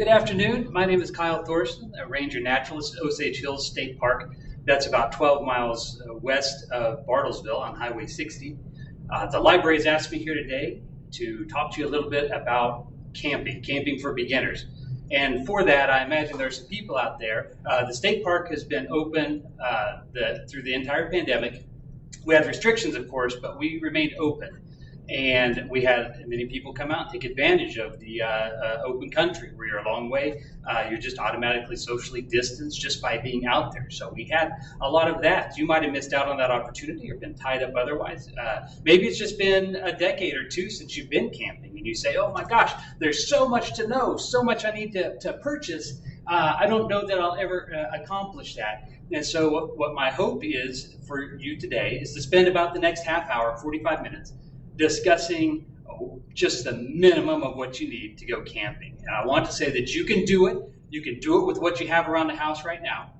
Good afternoon. My name is Kyle Thorson, a ranger naturalist at Osage Hills State Park. That's about 12 miles west of Bartlesville on Highway 60. The library has asked me here today to talk to you a little bit about camping for beginners. And for that, I imagine there are some people out there. The state park has been open through the entire pandemic. We had restrictions, of course, but we remained open. And we had many people come out and take advantage of the open country where you're a long way. You're just automatically socially distanced just by being out there. So we had a lot of that. You might have missed out on that opportunity or been tied up otherwise. Maybe it's just been a decade or two since you've been camping and you say, oh my gosh, there's so much to know, so much I need to purchase. I don't know that I'll ever accomplish that. And so what my hope is for you today is to spend about the next half hour, 45 minutes, discussing just the minimum of what you need to go camping. And I want to say that you can do it. You can do it with what you have around the house right now,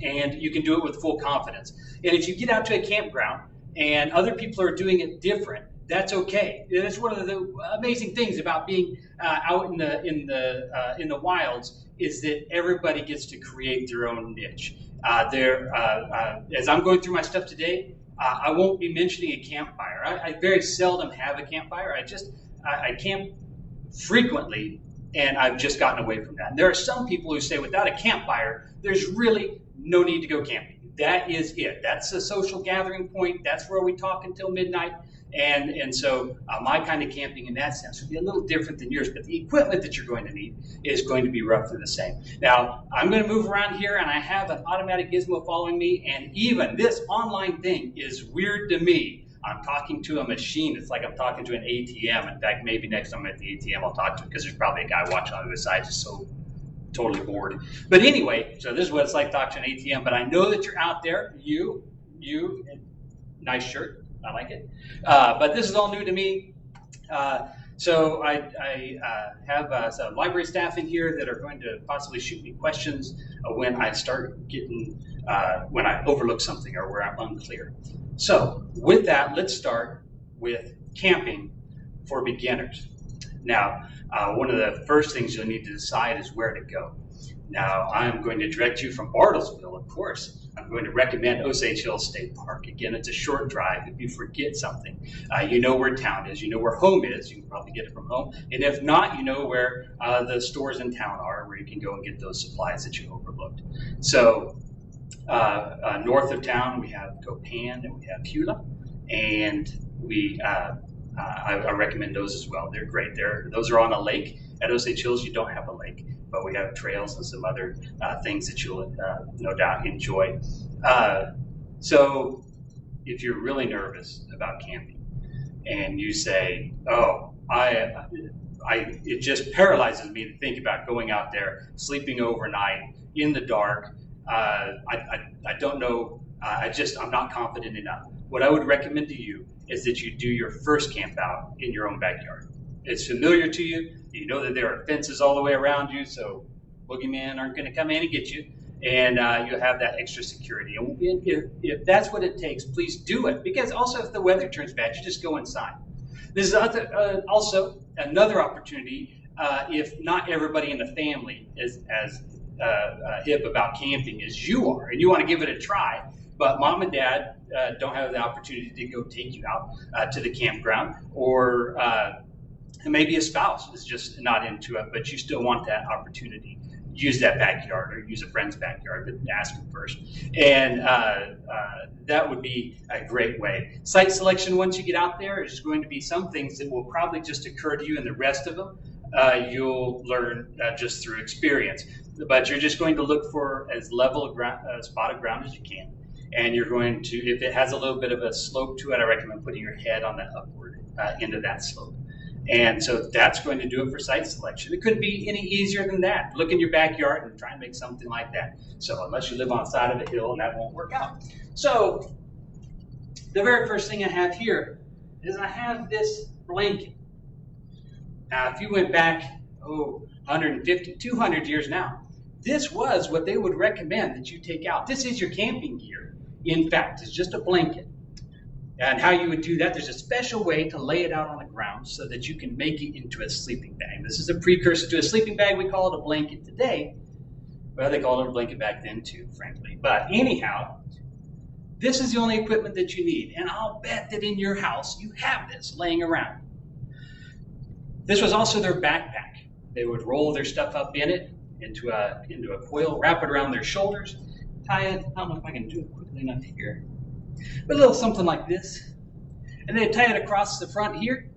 and you can do it with full confidence. And if you get out to a campground and other people are doing it different, that's okay. That's one of the amazing things about being out in the wilds is that everybody gets to create their own niche. As I'm going through my stuff today, I won't be mentioning a campfire. I very seldom have a campfire. I camp frequently, and I've just gotten away from that. And there are some people who say without a campfire, there's really no need to go camping. That is it. That's a social gathering point. That's where we talk until midnight. And so my kind of camping in that sense would be a little different than yours, but the equipment that you're going to need is going to be roughly the same. Now, I'm going to move around here, and I have an automatic gizmo following me, and even this online thing is weird to me. I'm talking to a machine. It's like I'm talking to an ATM. In fact, maybe next time I'm at the ATM, I'll talk to it because there's probably a guy watching on the other side just so totally bored. But anyway, so this is what it's like talking to an ATM, but I know that you're out there. You, nice shirt. I like it. But this is all new to me. So I have some library staff in here that are going to possibly shoot me questions when I start getting, when I overlook something or where I'm unclear. So with that, let's start with camping for beginners. Now, one of the first things you'll need to decide is where to go. Now, I'm going to direct you from Bartlesville, of course. I'm going to recommend Osage Hills State Park. Again, it's a short drive. If you forget something, you know where town is. You know where home is. You can probably get it from home. And if not, you know where the stores in town are where you can go and get those supplies that you overlooked. So north of town, we have Copan and we have Hula. And I recommend those as well. They're great. Those are on a lake. At Osage Hills, you don't have a lake, but we have trails and some other things that you'll no doubt enjoy. So if you're really nervous about camping and you say, oh, it just paralyzes me to think about going out there, sleeping overnight in the dark. I don't know. I'm not confident enough. What I would recommend to you is that you do your first camp out in your own backyard. It's familiar to you. You know that there are fences all the way around you, so boogeymen aren't going to come in and get you, and you'll have that extra security. And if that's what it takes, please do it, because also if the weather turns bad, you just go inside. This is also another opportunity if not everybody in the family is as hip about camping as you are, and you want to give it a try, but mom and dad don't have the opportunity to go take you out to the campground, or maybe a spouse is just not into it, but you still want that opportunity. Use that backyard or use a friend's backyard, but ask them first. And that would be a great way. Site selection, once you get out there, is going to be some things that will probably just occur to you, and the rest of them you'll learn just through experience. But you're just going to look for as level a spot of ground as you can. And you're going to, if it has a little bit of a slope to it, I recommend putting your head on the upward end of that slope. And so that's going to do it for site selection. It couldn't be any easier than that. Look in your backyard and try and make something like that. So unless you live on the side of a hill, and that won't work out. So the very first thing I have here is I have this blanket. Now, if you went back, 150, 200 years now, this was what they would recommend that you take out. This is your camping gear. In fact, it's just a blanket. And how you would do that, there's a special way to lay it out on the ground so that you can make it into a sleeping bag. This is a precursor to a sleeping bag. We call it a blanket today. Well, they called it a blanket back then too, frankly. But anyhow, this is the only equipment that you need. And I'll bet that in your house you have this laying around. This was also their backpack. They would roll their stuff up in it, into a coil, wrap it around their shoulders, tie it. I don't know if I can do it quickly enough here. But a little something like this. And they tie it across the front here,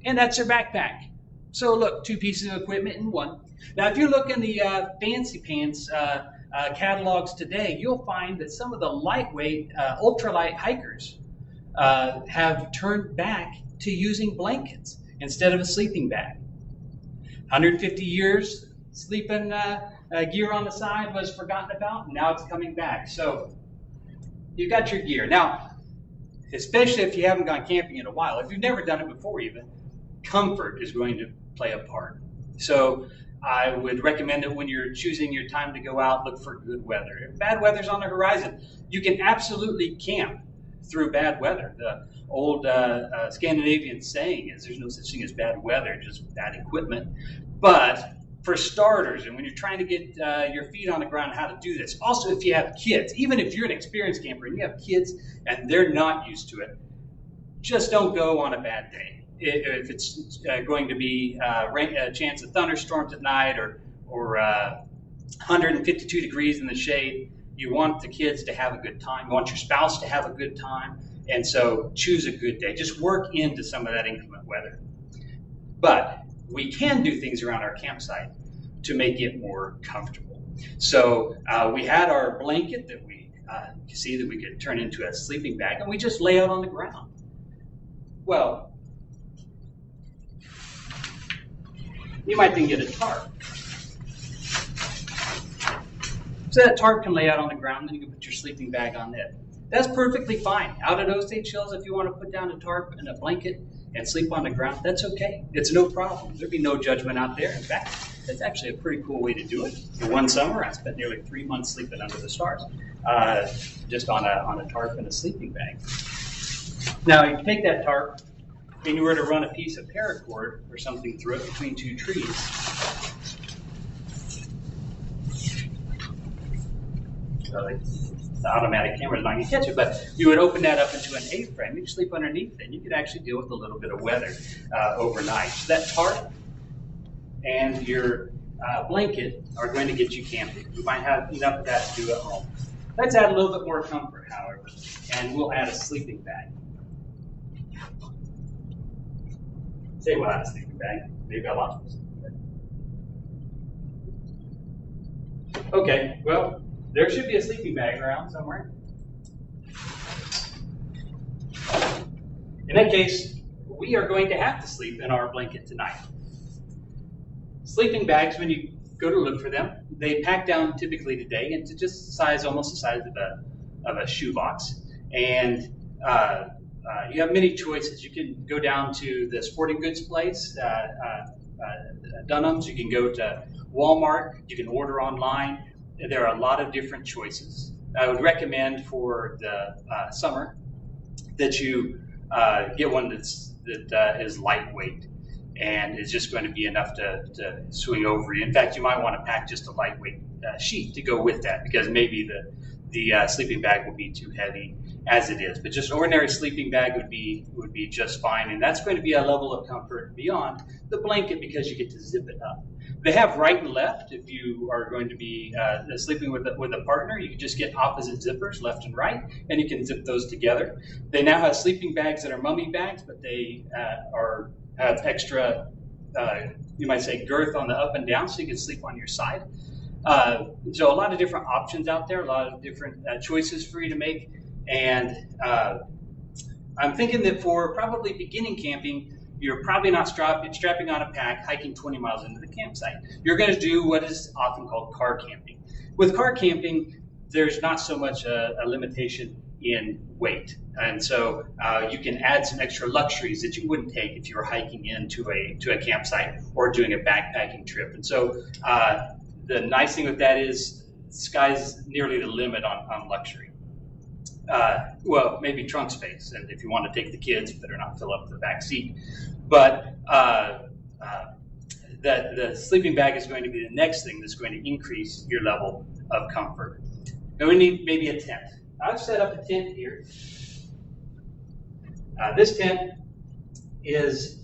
and that's their backpack. So look, 2 pieces of equipment in one. Now, if you look in the fancy pants catalogs today, you'll find that some of the lightweight, ultralight hikers have turned back to using blankets instead of a sleeping bag. 150 years, sleeping gear on the side was forgotten about, and now it's coming back. So you've got your gear. Now, especially if you haven't gone camping in a while, if you've never done it before even, comfort is going to play a part. So I would recommend that when you're choosing your time to go out, look for good weather. If bad weather's on the horizon, you can absolutely camp through bad weather. The old Scandinavian saying is there's no such thing as bad weather, just bad equipment. But for starters, and when you're trying to get your feet on the ground, how to do this. Also, if you have kids, even if you're an experienced camper and you have kids and they're not used to it, just don't go on a bad day. If it's going to be a chance of thunderstorms at night or 152 degrees in the shade, you want the kids to have a good time. You want your spouse to have a good time. And so choose a good day. Just work into some of that inclement weather. But we can do things around our campsite to make it more comfortable. So we had our blanket that we see that we could turn into a sleeping bag, and we just lay out on the ground. Well, you might then get a tarp. So that tarp can lay out on the ground, then you can put your sleeping bag on it. That's perfectly fine. Out at Osage Hills, if you want to put down a tarp and a blanket and sleep on the ground, that's okay. It's no problem. There'd be no judgment out there. In fact, it's actually a pretty cool way to do it. In one summer, I spent nearly 3 months sleeping under the stars, just on a tarp and a sleeping bag. Now, you take that tarp, and you were to run a piece of paracord or something through it between 2 trees. So the automatic camera's not going to catch it, but you would open that up into an A-frame. You'd sleep underneath it, and you could actually deal with a little bit of weather overnight. So that tarp and your blanket are going to get you camping. You might have enough of that to do at home. Let's add a little bit more comfort, however, and we'll add a sleeping bag. Say we'll add a sleeping bag. Maybe I lost my sleeping bag. Okay, well, there should be a sleeping bag around somewhere. In that case, we are going to have to sleep in our blanket tonight. Sleeping bags, when you go to look for them, they pack down typically today into just the size, almost the size of a shoebox. And you have many choices. You can go down to the sporting goods place, Dunham's. You can go to Walmart. You can order online. There are a lot of different choices. I would recommend for the summer that you get one that is lightweight and is just going to be enough to swing over you. In fact, you might want to pack just a lightweight sheet to go with that, because maybe the sleeping bag will be too heavy as it is. But just an ordinary sleeping bag would be just fine, and that's going to be a level of comfort beyond the blanket because you get to zip it up. They have right and left. If you are going to be sleeping with a partner, you can just get opposite zippers, left and right, and you can zip those together. They now have sleeping bags that are mummy bags, but they have extra, you might say, girth on the up and down, so you can sleep on your side. So a lot of different options out there, a lot of different choices for you to make. And I'm thinking that for probably beginning camping, you're probably not strapping on a pack, hiking 20 miles into the campsite. You're going to do what is often called car camping. With car camping, there's not so much a limitation in weight. And so you can add some extra luxuries that you wouldn't take if you were hiking into a campsite or doing a backpacking trip. And so the nice thing with that is the sky's nearly the limit on luxury. Well, maybe trunk space, and if you want to take the kids, you better not fill up the back seat. But the sleeping bag is going to be the next thing that's going to increase your level of comfort. Now we need maybe a tent. I've set up a tent here. This tent is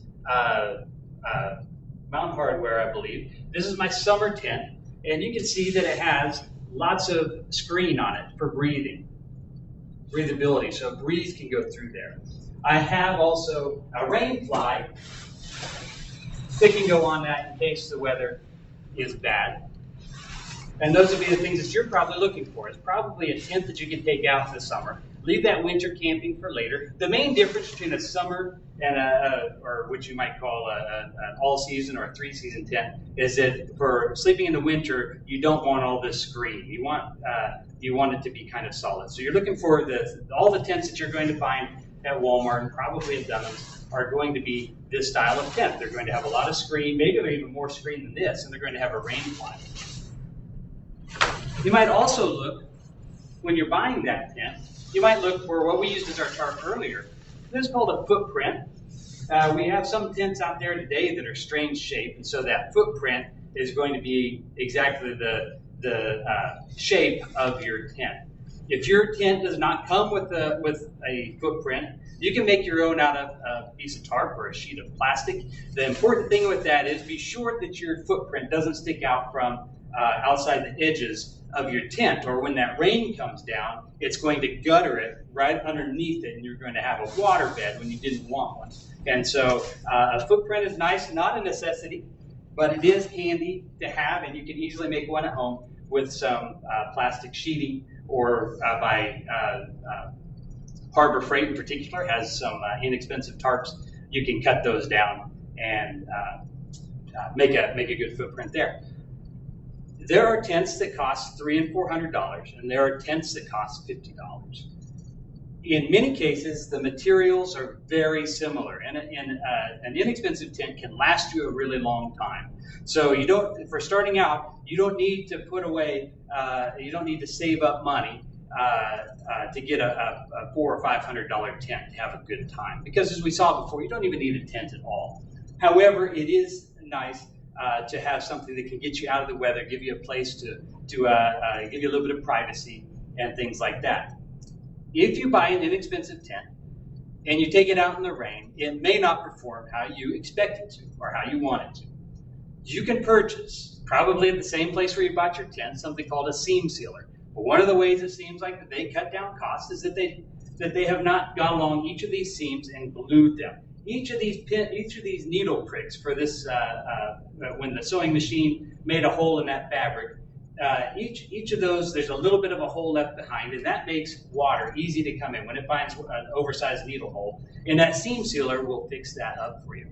Mountain Hardware, I believe. This is my summer tent, and you can see that it has lots of screen on it for breathability, so a breeze can go through there. I have also a rain fly that can go on that in case the weather is bad. And those would be the things that you're probably looking for. It's probably a tent that you can take out in the summer. Leave that winter camping for later. The main difference between a summer and or what you might call an all-season or a three-season tent is that for sleeping in the winter, you don't want all this screen. You want it to be kind of solid. So you're looking for all the tents that you're going to find at Walmart and probably at Dunham's are going to be this style of tent. They're going to have a lot of screen, maybe even more screen than this, and they're going to have a rain fly. You might also look, when you're buying that tent, you might look for what we used as our tarp earlier. This is called a footprint. We have some tents out there today that are strange shaped, and so that footprint is going to be exactly the shape of your tent. If your tent does not come with a footprint, you can make your own out of a piece of tarp or a sheet of plastic. The important thing with that is be sure that your footprint doesn't stick out from outside the edges of your tent, or when that rain comes down, it's going to gutter it right underneath it, and you're going to have a water bed when you didn't want one. And so a footprint is nice, not a necessity, but it is handy to have, and you can easily make one at home with some plastic sheeting, or by Harbor Freight in particular has some inexpensive tarps. You can cut those down and make a good footprint there. There are tents that cost $300 and $400, and there are tents that cost $50. In many cases, the materials are very similar, and an inexpensive tent can last you a really long time. So for starting out, you don't need to put away, you don't need to save up money to get a $400 or $500 tent to have a good time. Because as we saw before, you don't even need a tent at all. However, it is nice to have something that can get you out of the weather, give you a place to give you a little bit of privacy and things like that. If you buy an inexpensive tent and you take it out in the rain, it may not perform how you expect it to or how you want it to. You can purchase, probably at the same place where you bought your tent, something called a seam sealer. But one of the ways it seems like that they cut down costs is that they have not gone along each of these seams and glued them. Each of these needle pricks for this, when the sewing machine made a hole in that fabric, each of those, there's a little bit of a hole left behind, and that makes water easy to come in when it finds an oversized needle hole. And that seam sealer will fix that up for you.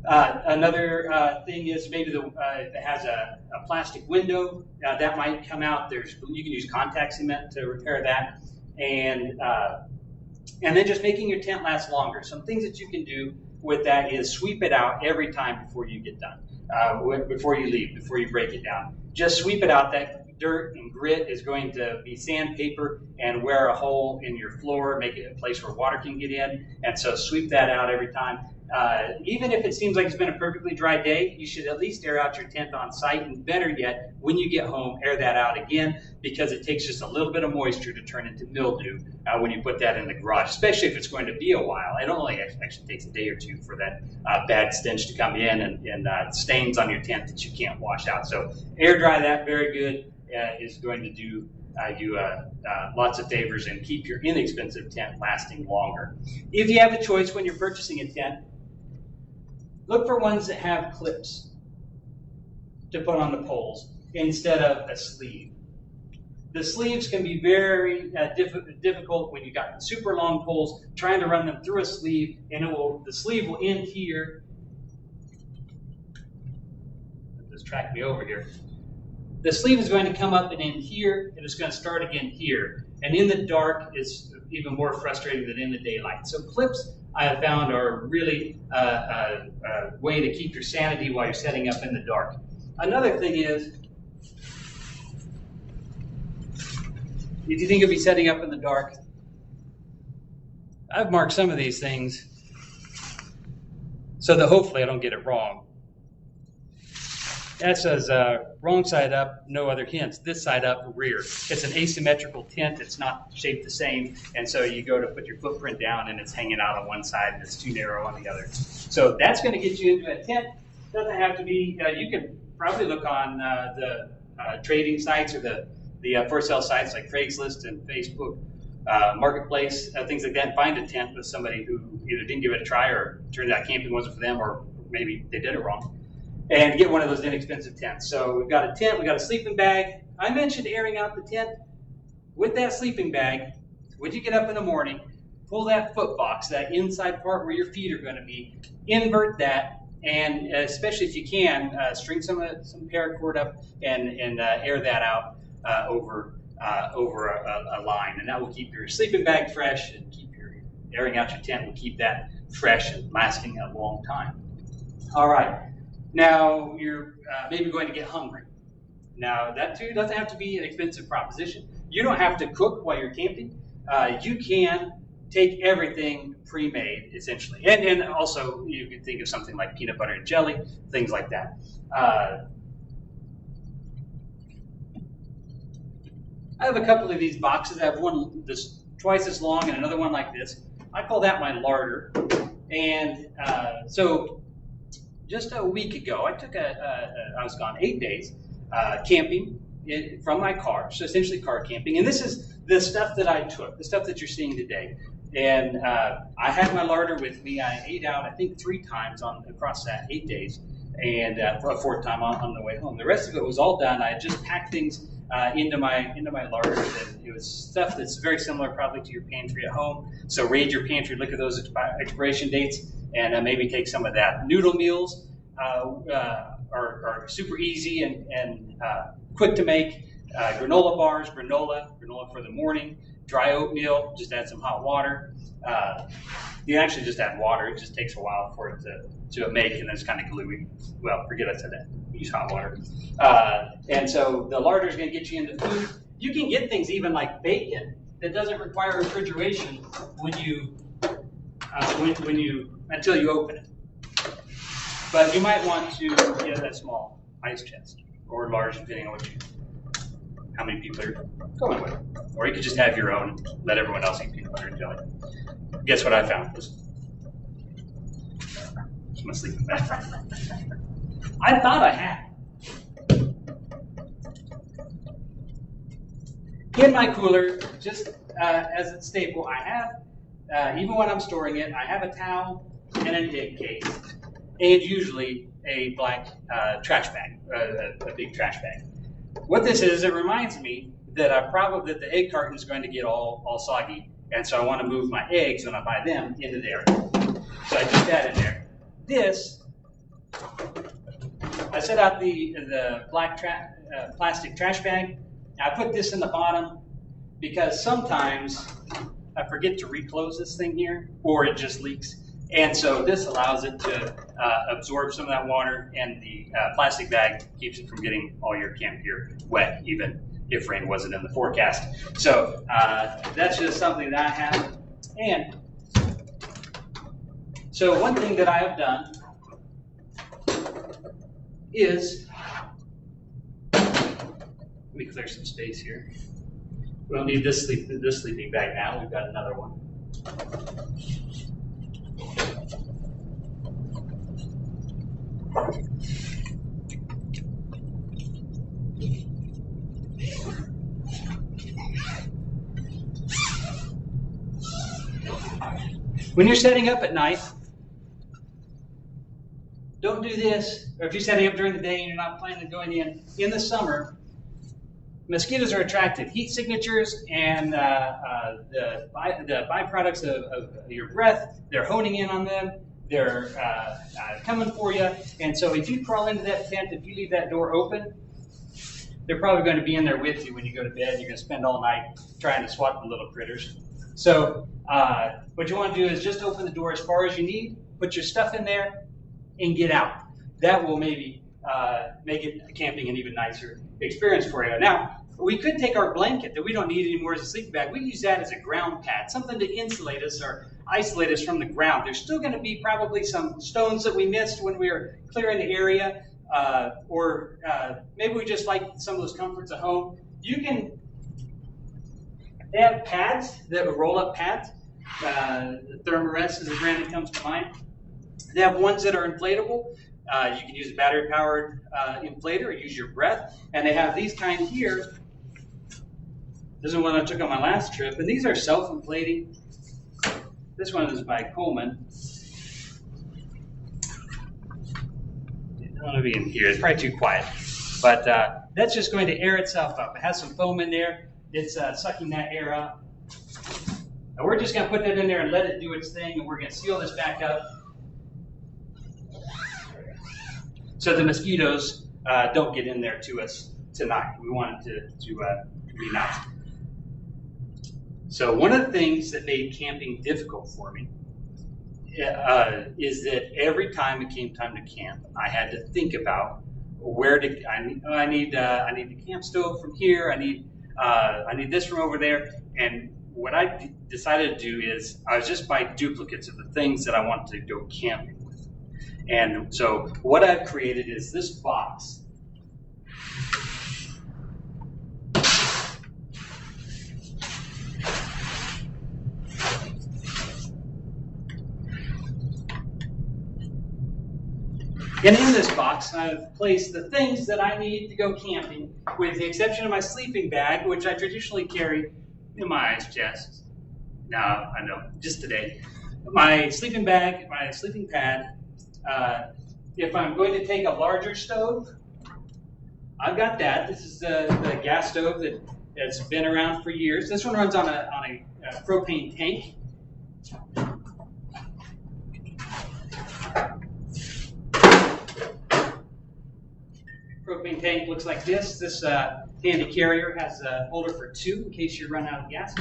Another thing is maybe if it has a plastic window, that might come out. You can use contact cement to repair that. And then just making your tent last longer. Some things that you can do with that is sweep it out every time before you get done, before you leave, before you break it down. Just sweep it out. That dirt and grit is going to be sandpaper and wear a hole in your floor, make it a place where water can get in. And so sweep that out every time. Even if it seems like it's been a perfectly dry day, you should at least air out your tent on site, and better yet, when you get home, air that out again, because it takes just a little bit of moisture to turn into mildew when you put that in the garage, especially if it's going to be a while. It only actually takes a day or two for that bad stench to come in and stains on your tent that you can't wash out. So air dry that very good is going to do you lots of favors and keep your inexpensive tent lasting longer. If you have a choice when you're purchasing a tent, look for ones that have clips to put on the poles instead of a sleeve. The sleeves can be very difficult when you've got super long poles, trying to run them through a sleeve, and the sleeve will end here. Just track me over here. The sleeve is going to come up and end here, and it's going to start again here. And in the dark, it's even more frustrating than in the daylight. So clips, I have found, are really a way to keep your sanity while you're setting up in the dark. Another thing is, if you think of me setting up in the dark, I've marked some of these things so that hopefully I don't get it wrong. That says wrong side up, no other hints. This side up, rear. It's an asymmetrical tent. It's not shaped the same. And so you go to put your footprint down and it's hanging out on one side and it's too narrow on the other. So that's going to get you into a tent. Doesn't have to be, you can probably look on the trading sites or the for sale sites like Craigslist and Facebook Marketplace, things like that, and find a tent with somebody who either didn't give it a try or turned out camping wasn't for them, or maybe they did it wrong. And get one of those inexpensive tents. So we've got a tent, we've got a sleeping bag. I mentioned airing out the tent. With that sleeping bag, when you get up in the morning, pull that foot box, that inside part where your feet are going to be, invert that, and especially if you can, string some paracord up and air that out over a line. And that will keep your sleeping bag fresh and keep your airing out your tent will keep that fresh and lasting a long time. All right. Now, you're maybe going to get hungry. Now, that too doesn't have to be an expensive proposition. You don't have to cook while you're camping. You can take everything pre-made, essentially. And also, you can think of something like peanut butter and jelly, things like that. I have a couple of these boxes. I have one that's twice as long and another one like this. I call that my larder. And so just a week ago, I took I was gone 8 days camping from my car, so essentially car camping. And this is the stuff that I took, the stuff that you're seeing today. And I had my larder with me. I ate out, I think, 3 times across that 8 days, and for a 4th time on the way home. The rest of it was all done. I had just packed things into my larder. And it was stuff that's very similar probably to your pantry at home. So raid your pantry, look at those expiration dates, and maybe take some of that. Noodle meals are super easy and quick to make. Granola bars, granola for the morning. Dry oatmeal, just add some hot water. You actually just add water. It just takes a while for it to make, and then it's kind of gluey. Well, forget I said that. Use hot water. And so the larder is going to get you into food. You can get things even like bacon that doesn't require refrigeration until you open it. But you might want to get that small ice chest or large, depending on how many people are going with. Or you could just have your own and let everyone else eat peanut butter and jelly. Guess what I found? It's my sleeping bag. I thought I had. In my cooler, just as a staple, I have, even when I'm storing it, I have a towel and an egg case, and usually a black trash bag, a big trash bag. What this is, it reminds me that that the egg carton is going to get all soggy, and so I want to move my eggs when I buy them into there. So I put that in there. This, I set out the black plastic trash bag. I put this in the bottom because sometimes I forget to reclose this thing here, or it just leaks. And so this allows it to absorb some of that water, and the plastic bag keeps it from getting all your camp gear wet, even if rain wasn't in the forecast. So that's just something that I have. And so one thing that I have done is, let me clear some space here. We don't need this sleeping bag now. We've got another one. When you're setting up at night, don't do this. Or if you're setting up during the day and you're not planning on going in the summer, mosquitoes are attracted. Heat signatures and the byproducts of your breath, they're honing in on them. They're coming for you. And so if you crawl into that tent, if you leave that door open, they're probably going to be in there with you when you go to bed. You're going to spend all night trying to swat the little critters. So what you want to do is just open the door as far as you need, put your stuff in there, and get out. That will maybe make it camping an even nicer experience for you. Now, We could take our blanket that we don't need anymore as a sleeping bag. We use that as a ground pad, something to insulate us or isolate us from the ground. There's still going to be probably some stones that we missed when we were clearing the area, or maybe we just like some of those comforts at home. They have pads that will roll up pads. The Thermarest is a brand that comes to mind. They have ones that are inflatable. You can use a battery-powered inflator or use your breath. And they have these kind here. This is one I took on my last trip. And these are self-inflating. This one is by Coleman. I don't want to be in here. It's probably too quiet. But that's just going to air itself up. It has some foam in there. It's sucking that air up. And we're just going to put that in there and let it do its thing. And we're going to seal this back up so the mosquitoes don't get in there to us tonight. We want it to be nice. So one of the things that made camping difficult for me is that every time it came time to camp, I had to think about where to. I need the camp stove from here. I need this from over there. And what I decided to do is I was just buy duplicates of the things that I wanted to go camping with. And so what I've created is this box. And in this box, I've placed the things that I need to go camping, with the exception of my sleeping bag, which I traditionally carry in my ice chest. No, I know, just today. My sleeping bag, my sleeping pad. If I'm going to take a larger stove, I've got that. This is the gas stove that's been around for years. This one runs on a propane tank. Propane tank looks like this. This handy carrier has a holder for 2 in case you run out of gas.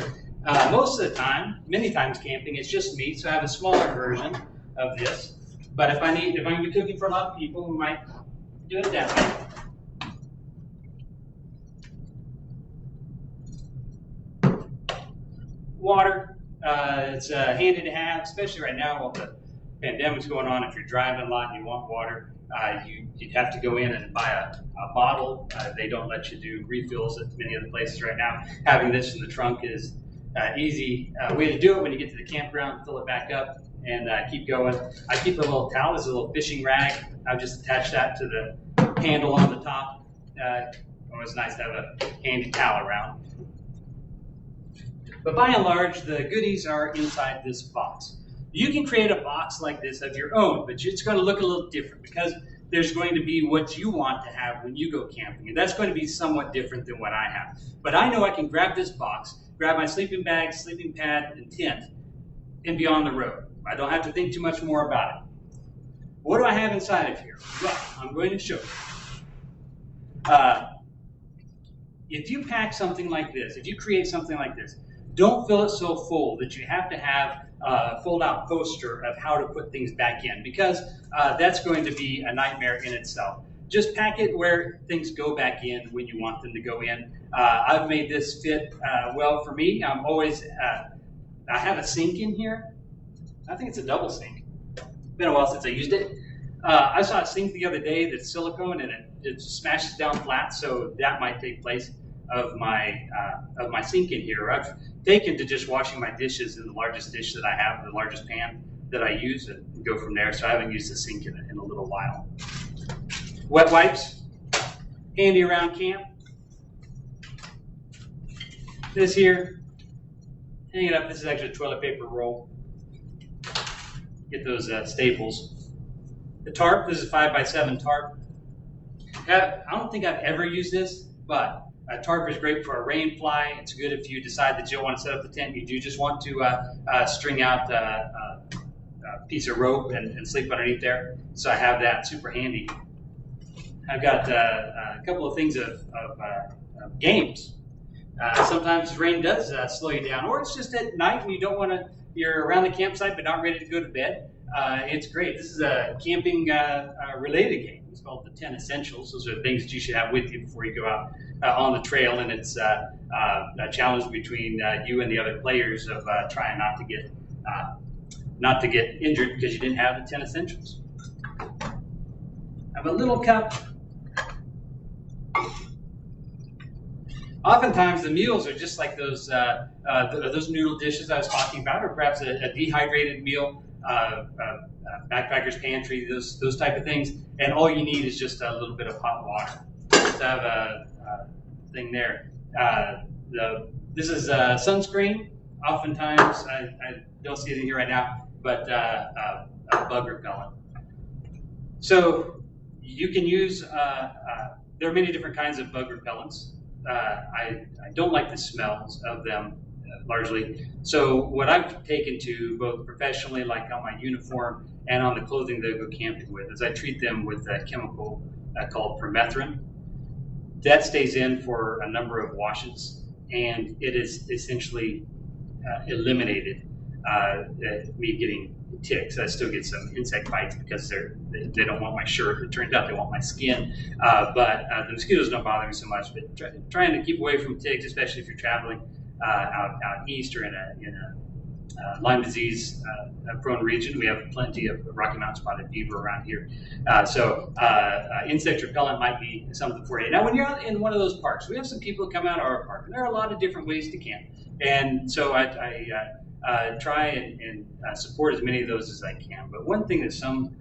Most of the time, many times camping, it's just me, so I have a smaller version of this. But if I'm going to be cooking for a lot of people, we might do it that way. Water, it's handy to have, especially right now while the pandemic's going on. If you're driving a lot and you want water, you'd have to go in and buy a bottle. They don't let you do refills at many of the places right now. Having this in the trunk is easy way to do it. When you get to the campground, fill it back up and keep going. I keep a little towel. There's a little fishing rag. I've just attached that to the handle on the top. Always nice to have a handy towel around. But by and large, the goodies are inside this box. You can create a box like this of your own, but it's going to look a little different because there's going to be what you want to have when you go camping. And that's going to be somewhat different than what I have. But I know I can grab this box, grab my sleeping bag, sleeping pad, and tent, and be on the road. I don't have to think too much more about it. What do I have inside of here? Well, I'm going to show you. If you pack something like this, if you create something like this, don't fill it so full that you have to have a fold-out poster of how to put things back in, because that's going to be a nightmare in itself. Just pack it where things go back in when you want them to go in. I've made this fit well for me. I have a sink in here. I think it's a double sink. It's been a while since I used it. I saw a sink the other day that's silicone and it smashes down flat, so that might take place of my sink in here. I've taken to just washing my dishes in the largest dish that I have, the largest pan that I use, and go from there. So I haven't used the sink in a little while. Wet wipes, handy around camp. This here, hang it up. This is actually a toilet paper roll. Get those staples. The tarp, this is a 5x7 tarp. I don't think I've ever used this, but a tarp is great for a rain fly. It's good if you decide that you don't want to set up the tent. You do just want to string out a piece of rope and sleep underneath there. So I have that, super handy. I've got a couple of things of games. Sometimes rain does slow you down, or it's just at night and you don't want to, you're around the campsite but not ready to go to bed. It's great. This is a camping related game. It's called the 10 Essentials. Those are the things that you should have with you before you go out on the trail, and it's a challenge between you and the other players of trying not to get injured because you didn't have the 10 Essentials. I have a little cup. Oftentimes, the meals are just like those noodle dishes I was talking about, or perhaps a dehydrated meal, backpacker's pantry, those type of things. And all you need is just a little bit of hot water. Let's have a thing there. This is sunscreen. Oftentimes, I don't see it in here right now, but bug repellent. So you can use. There are many different kinds of bug repellents. I don't like the smells of them largely. So what I've taken to both professionally, like on my uniform and on the clothing that I go camping with, is I treat them with a chemical called permethrin. That stays in for a number of washes, and it is essentially eliminated me getting ticks. I still get some insect bites because they don't want my shirt. It turns out they want my skin, but the mosquitoes don't bother me so much. But trying to keep away from ticks, especially if you're traveling out east or in a Lyme disease prone region. We have plenty of Rocky Mountain spotted fever around here, so insect repellent might be something for you. Now, when you're out in one of those parks, we have some people that come out of our park, and there are a lot of different ways to camp, and so I try and support as many of those as I can. But one thing that some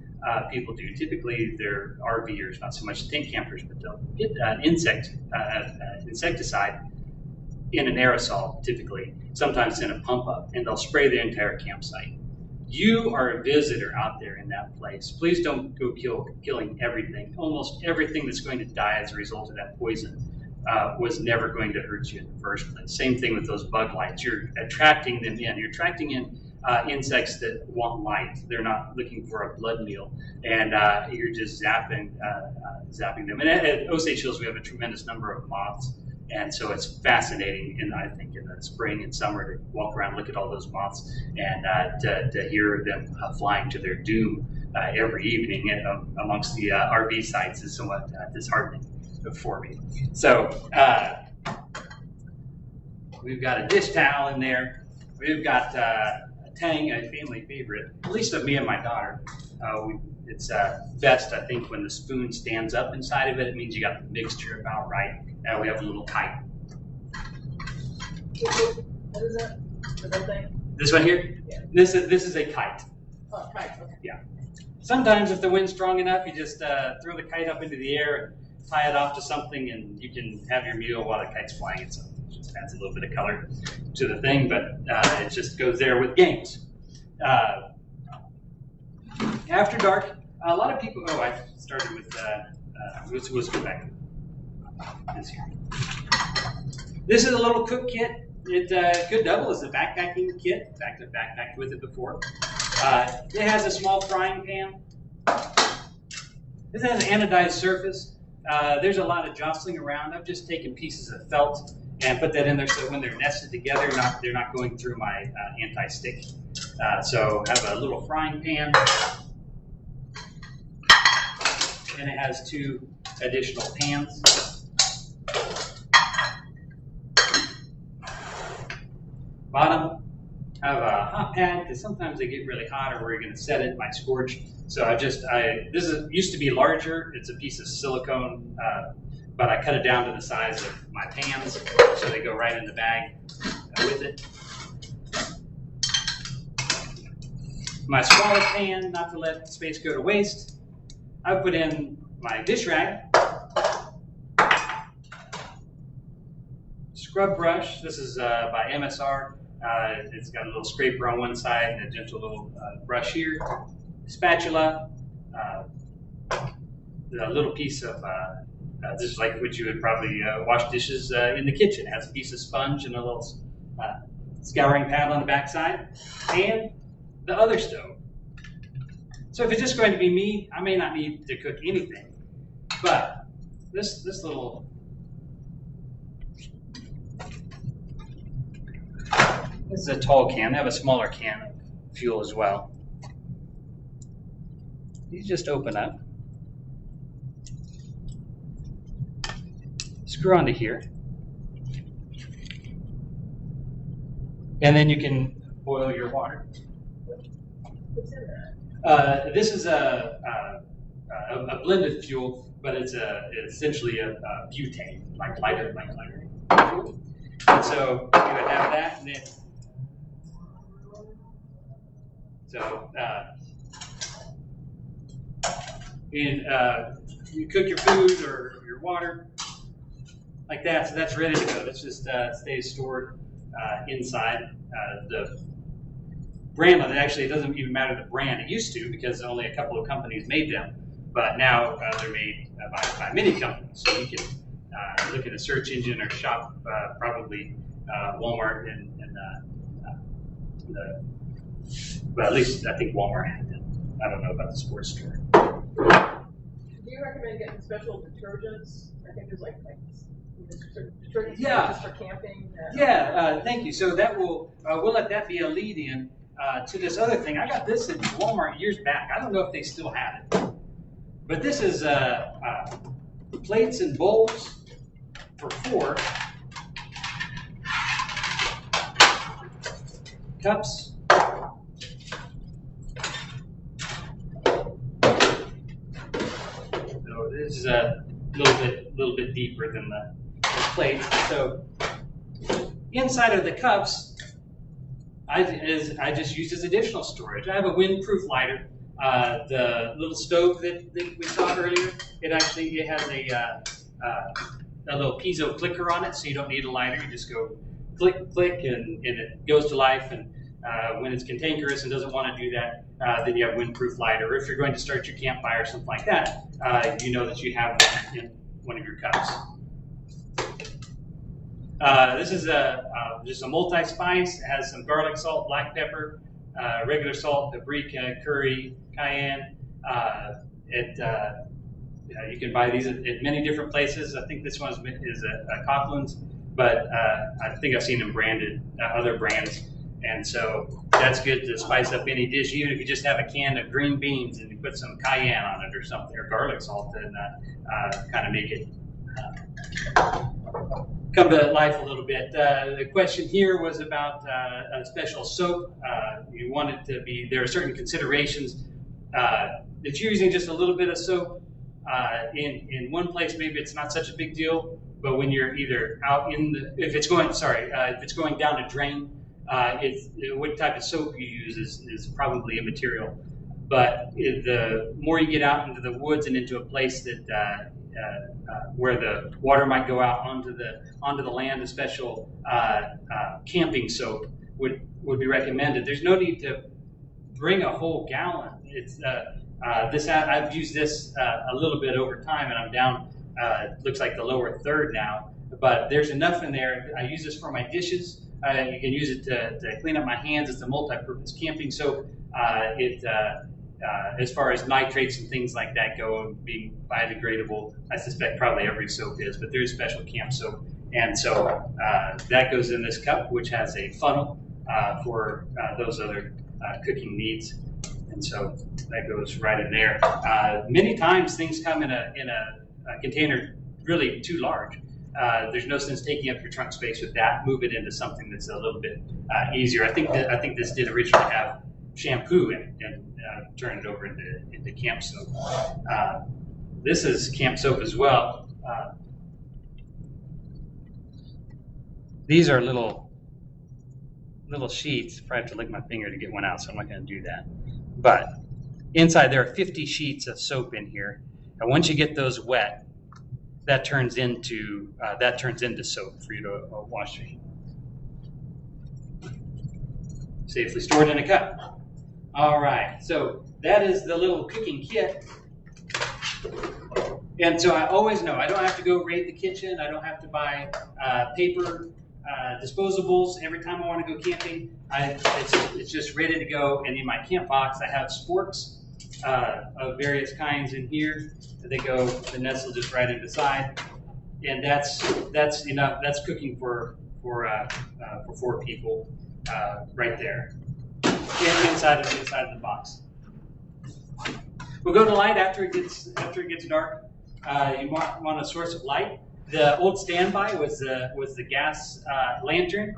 people do, typically they're RVers, not so much tent campers, but they'll get an insecticide in an aerosol, typically, sometimes in a pump up, and they'll spray the entire campsite. You are a visitor out there in that place. Please don't go killing everything. Almost everything that's going to die as a result of that poison was never going to hurt you in the first place. Same thing with those bug lights. You're attracting them in. You're attracting in insects that want light. They're not looking for a blood meal, and you're just zapping them. And at Osage Hills, we have a tremendous number of moths, and so it's fascinating. And I think in the spring and summer to walk around, look at all those moths, and to hear them flying to their doom every evening amongst the RV sites is somewhat disheartening for me. So we've got a dish towel in there. We've got a Tang, a family favorite, at least of me and my daughter. It's best, I think, when the spoon stands up inside of it. It means you got the mixture about right. Now we have a little kite. What is that? That thing? This one here? Yeah. This is a kite. Oh, kite. Okay. Yeah. Sometimes if the wind's strong enough, you just throw the kite up into the air and tie it off to something, and you can have your meal while the kite's flying. It just adds a little bit of color to the thing, but it just goes there with games. After dark, a lot of people. Oh, I started with. Let's go back. This here. This is a little cook kit. It could double as a backpacking kit. In fact, I've backpacked with it before. It has a small frying pan. This has an anodized surface. There's a lot of jostling around. I've just taken pieces of felt and put that in there so when they're nested together, they're not going through my anti-stick. So I have a little frying pan, and it has two additional pans. Bottom, I have a hot pad because sometimes they get really hot, or where you're going to set it might scorch. So used to be larger. It's a piece of silicone, but I cut it down to the size of my pans, so they go right in the bag with it. My smaller pan, not to let space go to waste, I put in my dish rag, scrub brush. This is by MSR. It's got a little scraper on one side and a gentle little brush here. Spatula, a little piece of, this is like what you would probably wash dishes in the kitchen. It has a piece of sponge and a little scouring pad on the backside, and the other stove. So if it's just going to be me, I may not need to cook anything, but this little, this is a tall can. They have a smaller can of fuel as well. You just open up. screw onto here. And then you can boil your water. What's in that? This is a blended fuel, but it's essentially a butane, like lighter fuel. And so you would have that, and then you cook your food or your water like that. So that's ready to go. This just stays stored inside the brand. Actually, it doesn't even matter the brand. It used to, because only a couple of companies made them, but now they're made by many companies. So you can look at a search engine or shop probably Walmart and but at least I think Walmart had them. I don't know about the sports store. Do you recommend getting special detergents? I think there's like detergents just for camping. Yeah, thank you. So that we'll let that be a lead-in to this other thing. I got this at Walmart years back. I don't know if they still have it, but this is plates and bowls for 4, cups. So this is a little bit deeper than the plates. So inside of the cups, I just used as additional storage. I have a windproof lighter. The little stove that we saw earlier, it has a little piezo clicker on it, so you don't need a lighter. You just go click, click, and it goes to life. And when it's cantankerous and doesn't want to do that, then you have windproof lighter. Or if you're going to start your campfire or something like that, you know that you have one in one of your cups. This is just a multi-spice. It has some garlic salt, black pepper, regular salt, paprika, curry, cayenne. You can buy these at many different places. I think this one is a Coughlin's, but I think I've seen them branded other brands. And so that's good to spice up any dish, even if you just have a can of green beans and you put some cayenne on it or something, or garlic salt, and kind of make it come to life a little bit. The question here was about a special soap. You want it to be, there are certain considerations. If you're using just a little bit of soap in one place, maybe it's not such a big deal, but when you're either out in the, if it's going down a drain, what type of soap you use is probably immaterial. But the more you get out into the woods and into a place that where the water might go out onto the land, a special camping soap would be recommended. There's no need to bring a whole gallon. It's I've used this a little bit over time, and I'm down. Looks like the lower third now, but there's enough in there. I use this for my dishes. You can use it to clean up my hands. It's a multi-purpose camping soap. As far as nitrates and things like that go, being biodegradable, I suspect probably every soap is, but there's special camp soap. And so that goes in this cup, which has a funnel for those other cooking needs. And so that goes right in there. Many times things come in a container really too large. There's no sense taking up your trunk space with that. Move it into something that's a little bit easier. I think this did originally have shampoo and turned it over into camp soap. This is camp soap as well. These are little sheets. Probably have to lick my finger to get one out, so I'm not going to do that. But inside there are 50 sheets of soap in here, and once you get those wet, that turns into soap for you to wash. Safely stored in a cup. All right, so that is the little cooking kit. And so I always know I don't have to go raid the kitchen. I don't have to buy paper disposables every time I want to go camping. It's just ready to go. And in my camp box, I have sporks of various kinds in here. They go, the nestle just right in the side, and that's enough. That's cooking for 4 people right there. Inside of the box. We'll go to light after it gets dark. You want a source of light. The old standby was the gas lantern.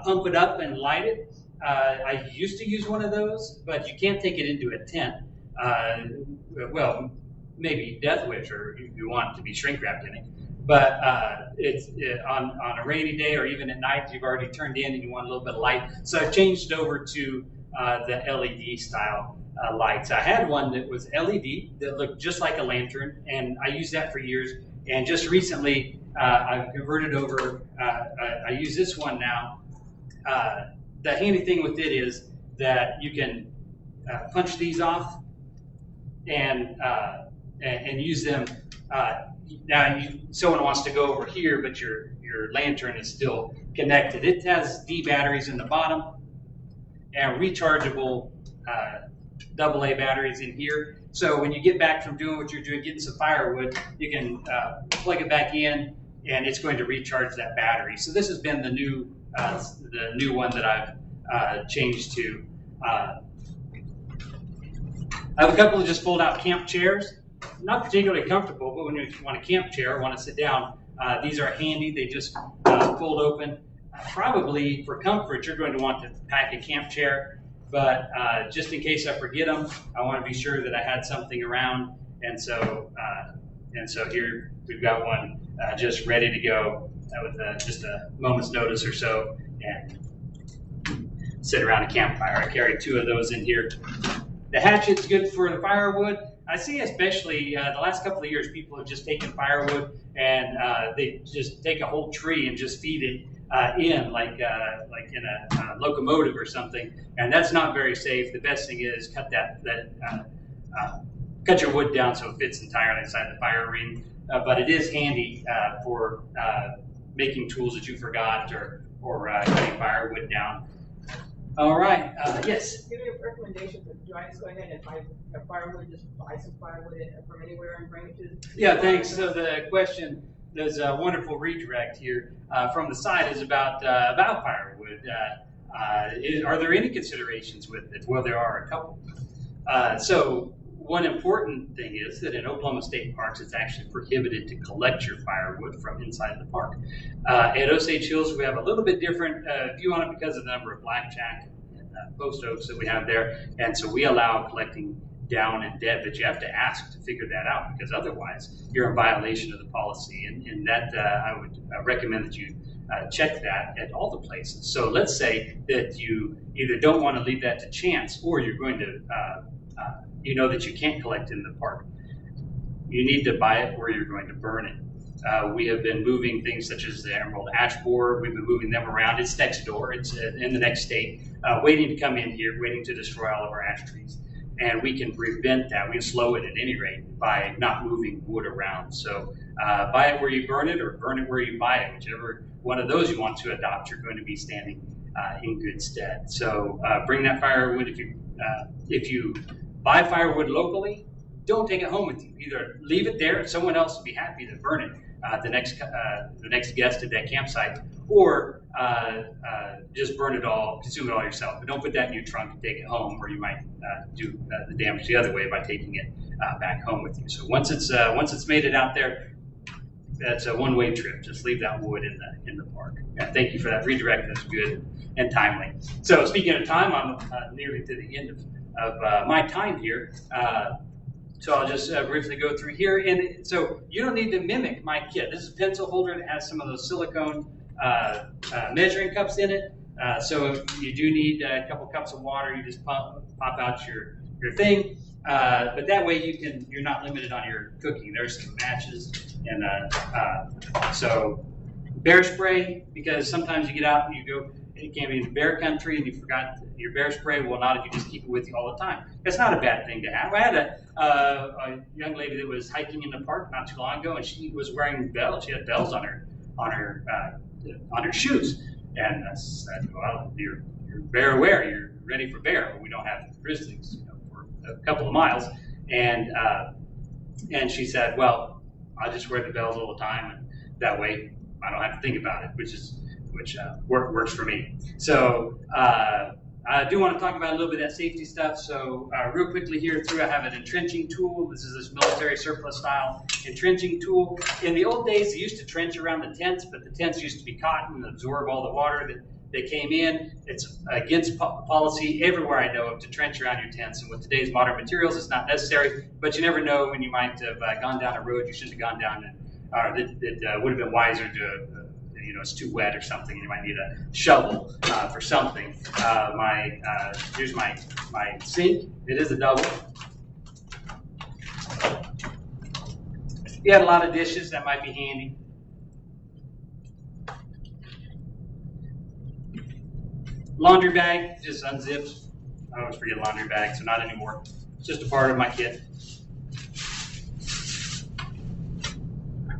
Pump it up and light it. I used to use one of those, but you can't take it into a tent. Well, maybe Death Wish, or if you want to be shrink wrapped in it. But on a rainy day or even at night, you've already turned in and you want a little bit of light. So I've changed over to the LED style lights. I had one that was LED that looked just like a lantern, and I used that for years. And just recently, I've converted over. I use this one now. The handy thing with it is that you can punch these off and use them. Now, someone wants to go over here, but your lantern is still connected. It has D batteries in the bottom and rechargeable AA batteries in here. So when you get back from doing what you're doing, getting some firewood, you can plug it back in, and it's going to recharge that battery. So this has been the new one that I've changed to. I have a couple of just fold-out camp chairs. Not particularly comfortable, but when you want a camp chair or want to sit down, these are handy. They just fold open. Probably for comfort, you're going to want to pack a camp chair, but just in case I forget them, I want to be sure that I had something around. And so here we've got one just ready to go with just a moment's notice or so, and sit around a campfire. I carry 2 of those in here. The hatchet's good for the firewood. I see especially the last couple of years, people have just taken firewood and they just take a whole tree and just feed it in like in a locomotive or something, and that's not very safe. The best thing is cut cut your wood down so it fits entirely inside the fire ring. But it is handy for making tools that you forgot or cutting firewood down. All right. Yes. Give me a recommendation. Do I just go ahead and buy firewood? Just buy some firewood from anywhere and bring it to? Yeah. Thanks. So the question, there's a wonderful redirect here from the side, is about firewood. Are there any considerations with it? Well, there are a couple. So one important thing is that in Oklahoma State Parks, it's actually prohibited to collect your firewood from inside the park. At Osage Hills, we have a little bit different view on it because of the number of blackjack and post oaks that we have there. And so we allow collecting down and dead, but you have to ask to figure that out, because otherwise you're in violation of the policy. And that I would recommend that you check that at all the places. So let's say that you either don't want to leave that to chance, or you're going to you know that you can't collect in the park. You need to buy it, or you're going to burn it. We have been moving things such as the emerald ash borer. We've been moving them around. It's next door. It's in the next state, waiting to come in here, waiting to destroy all of our ash trees. And we can prevent that. We can slow it at any rate by not moving wood around. So buy it where you burn it, or burn it where you buy it. Whichever one of those you want to adopt, you're going to be standing in good stead. So bring that firewood. If you buy firewood locally, don't take it home with you. Either leave it there, and someone else will be happy to burn it, the next guest at that campsite, or just burn it all, consume it all yourself. But don't put that in your trunk and take it home, or you might do the damage the other way by taking it back home with you. So once it's made it out there, that's a one-way trip. Just leave that wood in the park. Yeah, thank you for that redirect. That's good and timely. So speaking of time, I'm nearly to the end of my time here. So I'll just briefly go through here. And so you don't need to mimic my kit. This is a pencil holder that has some of those silicone measuring cups in it. So if you do need a couple cups of water, you just pop out your thing. But that way you're not limited on your cooking. There's some matches, and so bear spray, because sometimes you get out and you go, it can be in bear country and you forgot your bear spray. Well, not if you just keep it with you all the time. It's not a bad thing to have. I had a young lady that was hiking in the park not too long ago, and she was wearing bells. She had bells on her shoes, and I said, "Well, you're bear aware. You're ready for bear. But we don't have grizzlies, for a couple of miles." And she said, "Well, I just wear the bells all the time, and that way I don't have to think about it," which works for me. So I do want to talk about a little bit of that safety stuff. So real quickly here through, I have an entrenching tool. This is this military surplus style entrenching tool. In the old days, they used to trench around the tents, but the tents used to be cotton and absorb all the water that came in. It's against policy everywhere I know of to trench around your tents. And with today's modern materials, it's not necessary, but you never know when you might have gone down a road you shouldn't have gone down, or that would have been wiser to it's too wet or something, and you might need a shovel for something. Here's my sink. It is a double. If you had a lot of dishes, that might be handy. Laundry bag, just unzips. I always forget laundry bags, so not anymore. It's just a part of my kit.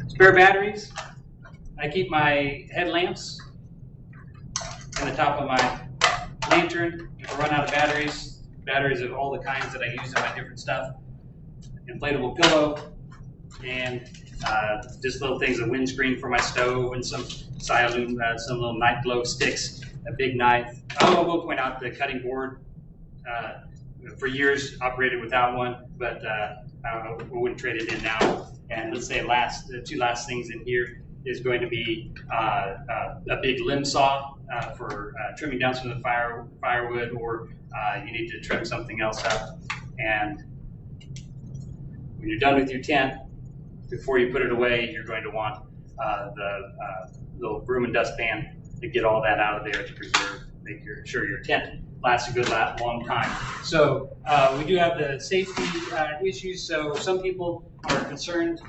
Spare batteries. I keep my headlamps in the top of my lantern. If I run out of batteries of all the kinds that I use in my different stuff. Inflatable pillow, and just little things, a windscreen for my stove, and some Sialoon, some little night glow sticks, a big knife. Oh, I will point out the cutting board. For years operated without one, but I wouldn't trade it in now. And let's say the two last things in here is going to be a big limb saw for trimming down some of the firewood, or you need to trim something else up. And when you're done with your tent, before you put it away, you're going to want the little broom and dustpan to get all that out of there to preserve, make sure your tent lasts a good long time. So we do have the safety issues. So some people are concerned.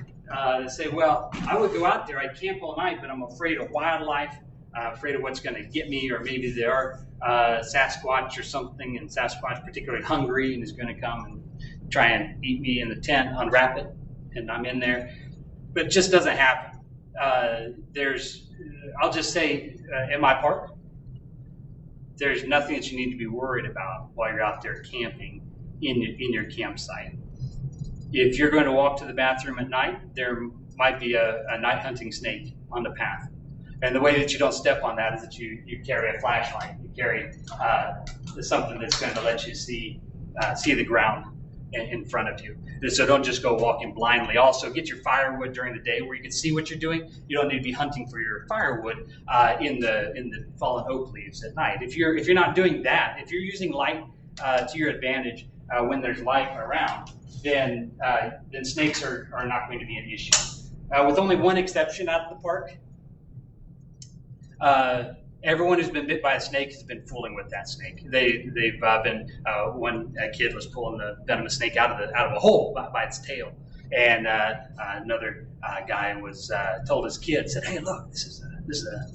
They say, well, I would go out there, I'd camp all night, but I'm afraid of wildlife, afraid of what's going to get me, or maybe there are Sasquatch or something, and Sasquatch particularly hungry and is going to come and try and eat me in the tent, unwrap it, and I'm in there. But it just doesn't happen. I'll just say, in my park, there's nothing that you need to be worried about while you're out there camping in your campsite. If you're going to walk to the bathroom at night, there might be a night hunting snake on the path. And the way that you don't step on that is that you carry a flashlight. You carry something that's going to let you see the ground in front of you. So don't just go walking blindly. Also, get your firewood during the day where you can see what you're doing. You don't need to be hunting for your firewood in the fallen oak leaves at night. If you're not doing that, if you're using light to your advantage when there's light around, then snakes are not going to be an issue. With only one exception out of the park, everyone who's been bit by a snake has been fooling with that snake. They've been one kid was pulling the venomous snake out of a hole by its tail, and another guy was told his kid, said, "Hey, look, this is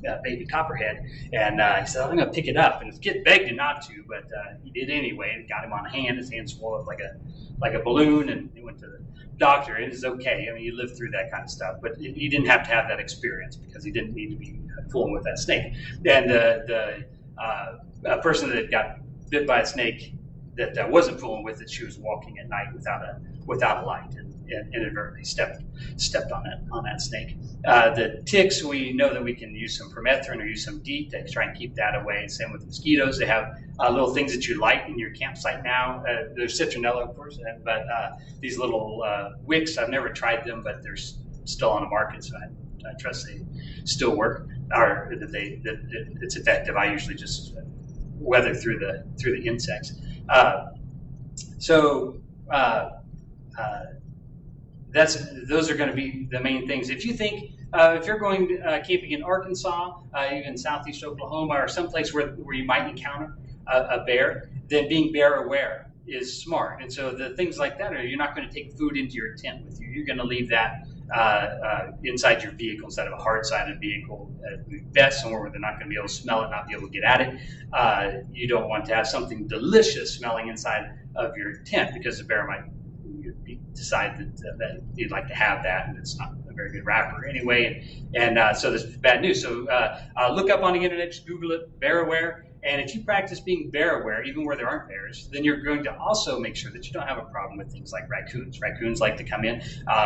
a baby copperhead," and he said, "I'm going to pick it up." And his kid begged him not to, but he did anyway, and got him on a hand. His hand swelled up like a balloon, and he went to the doctor. It is okay. I mean, you live through that kind of stuff, but he didn't have to have that experience because he didn't need to be fooling with that snake. And the person that got bit by a snake that wasn't fooling with it, she was walking at night without a light, and inadvertently stepped on that snake. The ticks, we know that we can use some permethrin or use some DEET to try and keep that away. Same with mosquitoes. They have little things that you light in your campsite now. There's citronella, of course, but these little wicks, I've never tried them, but they're still on the market, so I trust they still work, or that it's effective. I usually just weather through the insects. Those are going to be the main things. If you think if you're going camping in Arkansas, even southeast Oklahoma, or someplace where you might encounter a bear, then being bear aware is smart. And so the things like that are, you're not going to take food into your tent with you. You're going to leave that inside your vehicle instead of a hard-sided vehicle. Best somewhere where they're not going to be able to smell it, not be able to get at it. You don't want to have something delicious smelling inside of your tent, because the bear might decide that you'd like to have that, and it's not a very good wrapper anyway. And so this is bad news. So look up on the internet, just Google it, bear aware, And if you practice being bear aware, even where there aren't bears, then you're going to also make sure that you don't have a problem with things like raccoons. Raccoons like to come in.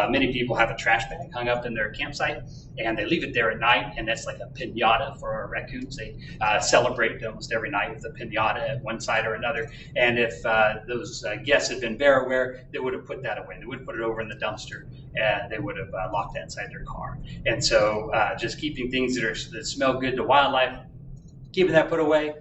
Many people have a trash bag hung up in their campsite, and they leave it there at night, and that's like a piñata for our raccoons. They celebrate almost every night with a piñata at one side or another. And if those guests had been bear aware, they would have put that away. They would have put it over in the dumpster, and they would have locked that inside their car. And so just keeping things that smell good to wildlife, keeping that put away.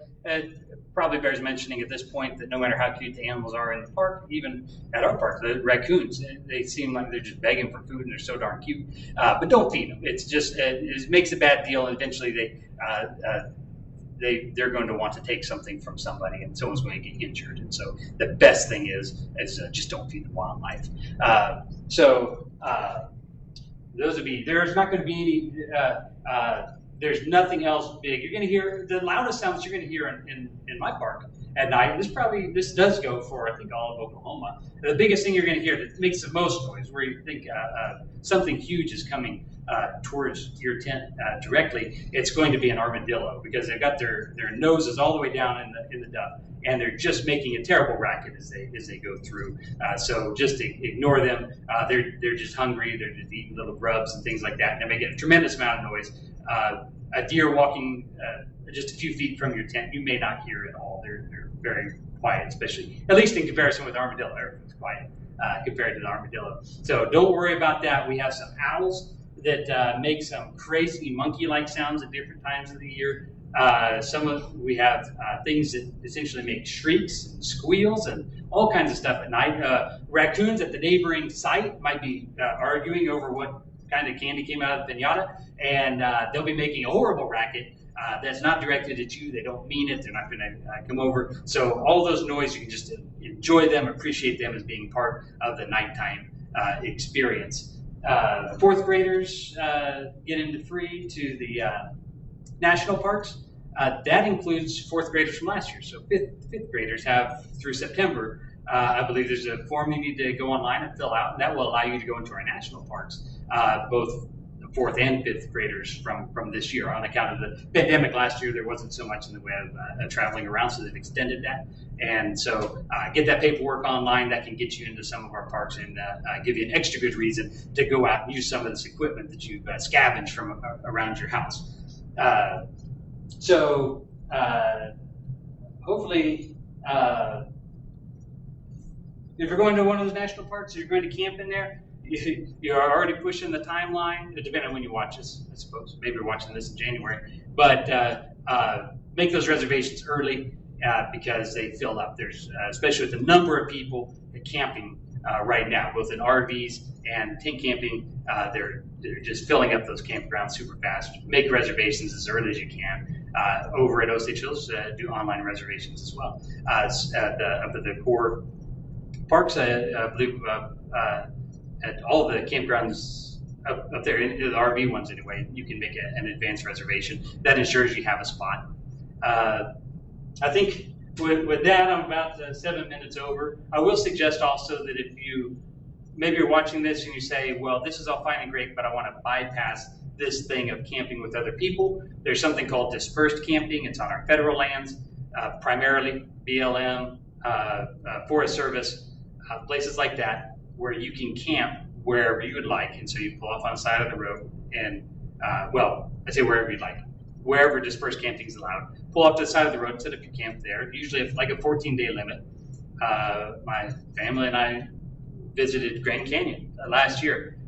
Probably bears mentioning at this point that no matter how cute the animals are in the park, even at our park, the raccoons, they seem like they're just begging for food and they're so darn cute. But don't feed them. It's just, it makes a bad deal, and eventually they're going to want to take something from somebody, and someone's going to get injured. And so the best thing is just don't feed the wildlife. Those would be, there's not going to be any, there's nothing else big. You're going to hear the loudest sounds you're going to hear in my park at night. This does go for, I think, all of Oklahoma. The biggest thing you're going to hear that makes the most noise, where you think something huge is coming towards your tent directly, it's going to be an armadillo, because they've got their noses all the way down in the duff, and they're just making a terrible racket as they go through. So just ignore them. They're just hungry. They're just eating little grubs and things like that, and they make a tremendous amount of noise. A deer walking just a few feet from your tent, you may not hear at all. They're very quiet, especially, at least in comparison with armadillo. Everything's quiet compared to the armadillo. So don't worry about that. We have some owls that make some crazy monkey-like sounds at different times of the year. We have things that essentially make shrieks and squeals and all kinds of stuff at night. Raccoons at the neighboring site might be arguing over what kind of candy came out of the piñata, and they'll be making a horrible racket that's not directed at you. They don't mean it. They're not going to come over. So all those noise, you can just enjoy them, appreciate them as being part of the nighttime experience. Fourth graders get into free to the national parks. That includes fourth graders from last year. So fifth graders have through September. I believe there's a form you need to go online and fill out, and that will allow you to go into our national parks, both the fourth and fifth graders from this year. On account of the pandemic last year, there wasn't so much in the way of traveling around, so they've extended that. And so get that paperwork online. That can get you into some of our parks and give you an extra good reason to go out and use some of this equipment that you've scavenged from around your house. Hopefully, if you're going to one of those national parks, you're going to camp in there, you're already pushing the timeline, depending on when you watch this, I suppose. Maybe you're watching this in January. But make those reservations early because they fill up. There's, especially with the number of people camping right now, both in RVs and tent camping, they're just filling up those campgrounds super fast. Make reservations as early as you can. Over at Osage Hills, do online reservations as well. Up at the core parks, I believe at all the campgrounds up there, the RV ones anyway, you can make an advanced reservation. That ensures you have a spot. I think with that, I'm about 7 minutes over. I will suggest also that if maybe you're watching this and you say, well, this is all fine and great, but I want to bypass this thing of camping with other people. There's something called dispersed camping. It's on our federal lands, primarily BLM, Forest Service, places like that, where you can camp wherever you would like. And so you pull off on the side of the road and, well, I say wherever you'd like, wherever dispersed camping is allowed. Pull off to the side of the road, set up your camp there. Usually like a 14-day limit. My family and I visited Grand Canyon last year.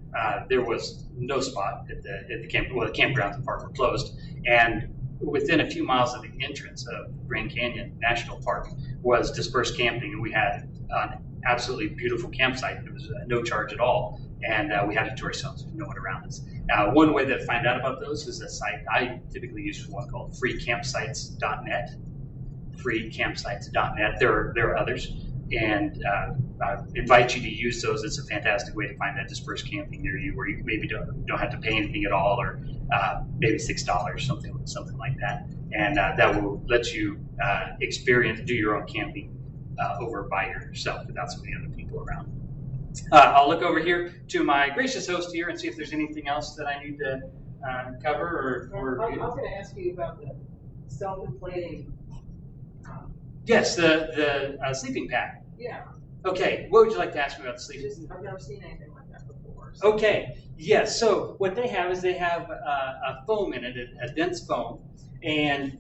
There was no spot at the camp. Well, the campgrounds and park were closed, and within a few miles of the entrance of Grand Canyon National Park was dispersed camping, and we had an absolutely beautiful campsite. It was no charge at all, and we had it to ourselves. There's no one around us. One way to find out about those is a site I typically use for one called freecampsites.net. Freecampsites.net. There are others. And I invite you to use those. It's a fantastic way to find that dispersed camping near you, where you maybe don't have to pay anything at all, or maybe $6, something like that. And that will let you do your own camping over by yourself without so many other people around. I'll look over here to my gracious host here and see if there's anything else that I need to cover. I was going to ask you about the self-inflating Yes, the sleeping pad. Yeah. Okay, what would you like to ask me about the sleeping? I've never seen anything like that before. So. Okay, yes. So what they have is they have a foam in it, a dense foam, and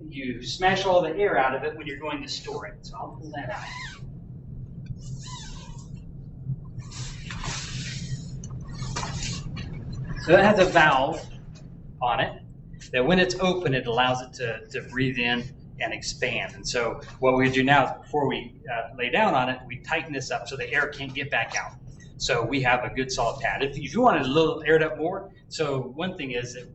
you smash all the air out of it when you're going to store it. So I'll pull that out. So it has a valve on it that when it's open, it allows it to breathe in and expand. And so what we do now is before we lay down on it, we tighten this up so the air can't get back out. So we have a good solid pad. If you wanted a little aired up more, so one thing is that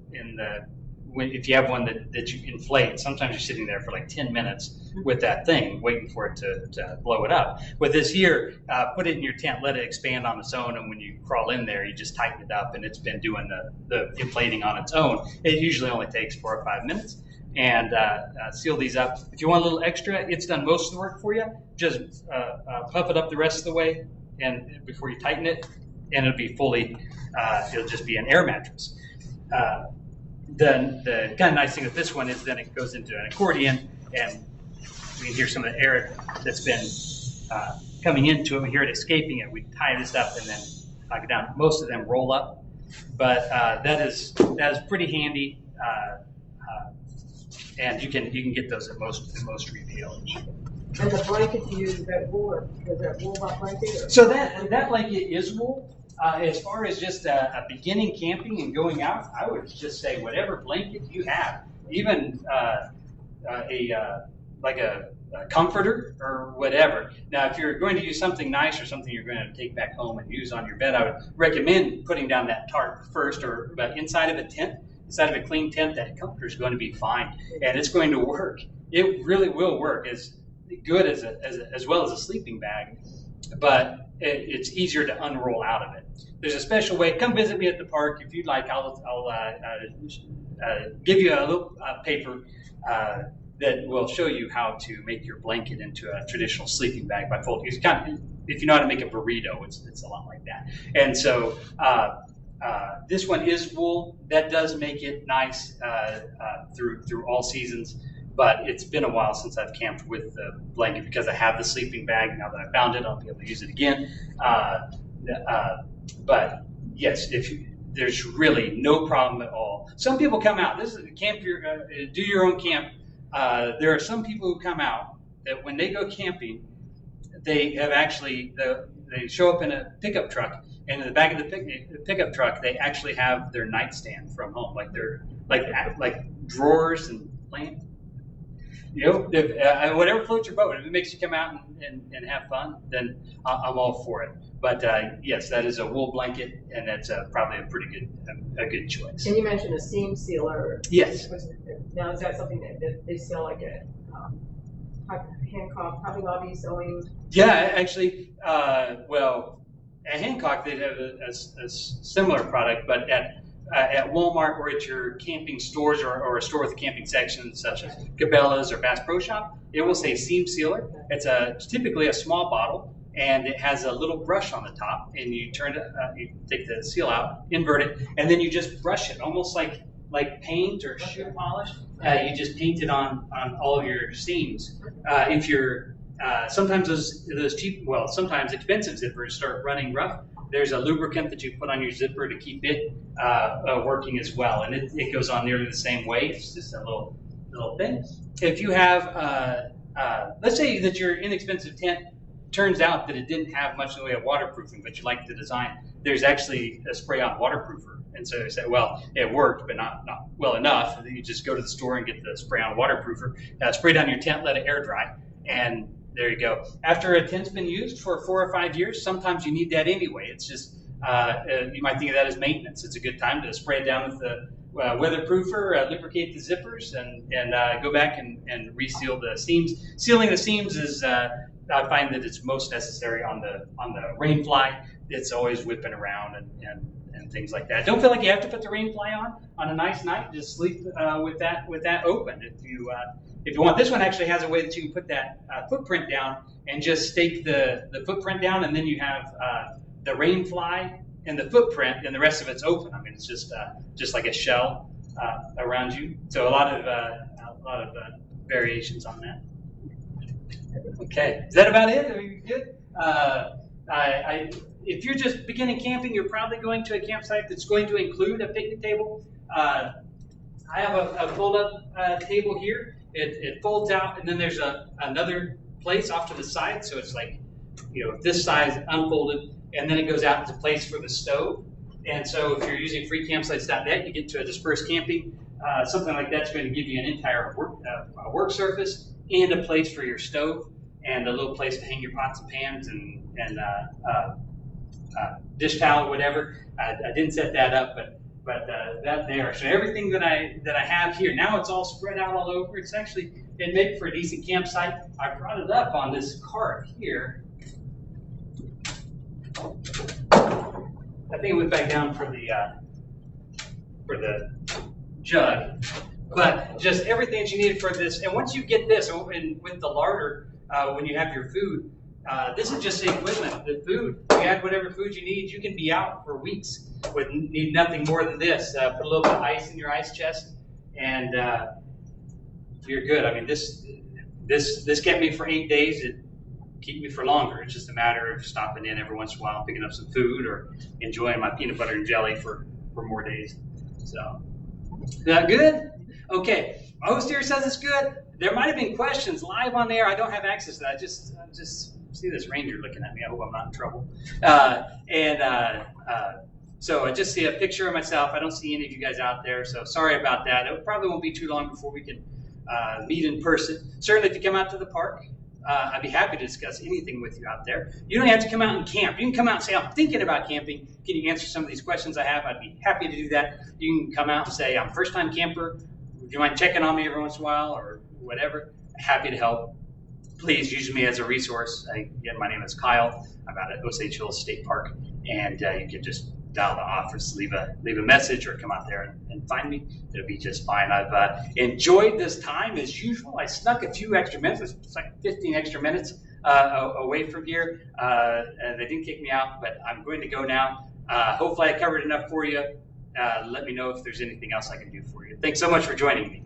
if you have one that you inflate, sometimes you're sitting there for like 10 minutes with that thing, waiting for it to blow it up. With this here, put it in your tent, let it expand on its own, and when you crawl in there, you just tighten it up, and it's been doing the inflating on its own. It usually only takes 4 or 5 minutes. And seal these up. If you want a little extra, it's done most of the work for you. Just puff it up the rest of the way, and before you tighten it, and it'll be fully. It'll just be an air mattress. The kind of nice thing with this one is then it goes into an accordion, and we can hear some of the air that's been coming into it. We hear it escaping it. We tie this up and then knock it down. Most of them roll up, but that is pretty handy. And you can get those at most retailers. And the blanket you use, is that wool, or is that wool blanket? Or? So that blanket is wool. As far as just a beginning camping and going out, I would just say whatever blanket you have, even like a comforter or whatever. Now, if you're going to use something nice or something you're going to take back home and use on your bed, I would recommend putting down that tarp first, or inside of a tent. Inside of a clean tent, that comforter is going to be fine, and it's going to work. It really will work as good as well as a sleeping bag, but it's easier to unroll out of it. There's a special way. Come visit me at the park if you'd like. I'll give you a little paper that will show you how to make your blanket into a traditional sleeping bag by folding. It's kind of, if you know how to make a burrito, it's a lot like that. And so. This one is wool. That does make it nice through all seasons, but it's been a while since I've camped with the blanket because I have the sleeping bag. Now that I found it, I'll be able to use it again. But yes, there's really no problem at all. Some people come out. This is do your own camp. There are some people who come out that when they go camping, they have actually they show up in a pickup truck. And in the back of the pickup truck, they actually have their nightstand from home, like drawers and plant. Whatever floats your boat. If it makes you come out and have fun, then I'm all for it. But yes, that is a wool blanket, and that's probably a good choice. And you mentioned a seam sealer. Yes. Now, is that something that they sell like at Hancock, Hobby Lobby, sewing? Yeah, actually, at Hancock, they'd have a similar product, but at Walmart or at your camping stores or a store with a camping section, such as Cabela's or Bass Pro Shop, it will say seam sealer. It's typically a small bottle, and it has a little brush on the top, and you you take the seal out, invert it, and then you just brush it, almost like paint or shoe polish. You just paint it on all of your seams. If you're sometimes those cheap, sometimes expensive zippers start running rough. There's a lubricant that you put on your zipper to keep it working as well, and it goes on nearly the same way. It's just a little thing. If you have, let's say that your inexpensive tent turns out that it didn't have much in the way of waterproofing, but you like the design, there's actually a spray-on waterproofer. And so you say, well, it worked, but not well enough. And then you just go to the store and get the spray-on waterproofer, spray down your tent, let it air dry, and there you go. After a tent's been used for 4 or 5 years, sometimes you need that anyway. It's just, you might think of that as maintenance. It's a good time to spray it down with the weatherproofer, lubricate the zippers, and go back and reseal the seams. Sealing the seams is, I find that it's most necessary on the rain fly. It's always whipping around and things like that. Don't feel like you have to put the rain fly on a nice night. Just sleep with that open if you want. This one actually has a way that you can put that footprint down and just stake the footprint down, and then you have the rain fly and the footprint, and the rest of it's open. I mean, it's just like a shell around you. So a lot of variations on that. Okay, is that about it? Are you good? If you're just beginning camping, you're probably going to a campsite that's going to include a picnic table. I have a fold-up table here. It folds out, and then there's another place off to the side, so it's like, this size unfolded, and then it goes out into place for the stove. And so if you're using freecampsites.net, you get to a dispersed camping. Something like that's going to give you an entire work surface and a place for your stove and a little place to hang your pots and pans and dish towel or whatever. I didn't set that up, but that there. So everything that I have here, now it's all spread out all over. It made for a decent campsite. I brought it up on this cart here. I think it went back down for the jug, but just everything that you needed for this. And once you get this, and with the larder, when you have your food, this is just the equipment, the food. You add whatever food you need. You can be out for weeks with need nothing more than this. Put a little bit of ice in your ice chest, and you're good. I mean, this kept me for 8 days. It keep me for longer. It's just a matter of stopping in every once in a while, picking up some food, or enjoying my peanut butter and jelly for more days. So, is that good? Okay. My host here says it's good. There might have been questions live on there. I don't have access to that. I just see this ranger looking at me. I hope I'm not in trouble. So I just see a picture of myself. I don't see any of you guys out there, so sorry about that. It probably won't be too long before we can meet in person. Certainly, if you come out to the park, I'd be happy to discuss anything with you out there. You don't have to come out and camp. You can come out and say, I'm thinking about camping. Can you answer some of these questions I have? I'd be happy to do that. You can come out and say, I'm a first-time camper. Would you mind checking on me every once in a while or whatever? Happy to help. Please use me as a resource. Again, my name is Kyle. I'm out at Osage Hills State Park, and you can just dial the office, leave a message, or come out there and find me. It'll be just fine. I've enjoyed this time as usual. I snuck a few extra minutes. It's like 15 extra minutes away from here. And they didn't kick me out, but I'm going to go now. Hopefully I covered enough for you. Let me know if there's anything else I can do for you. Thanks so much for joining me.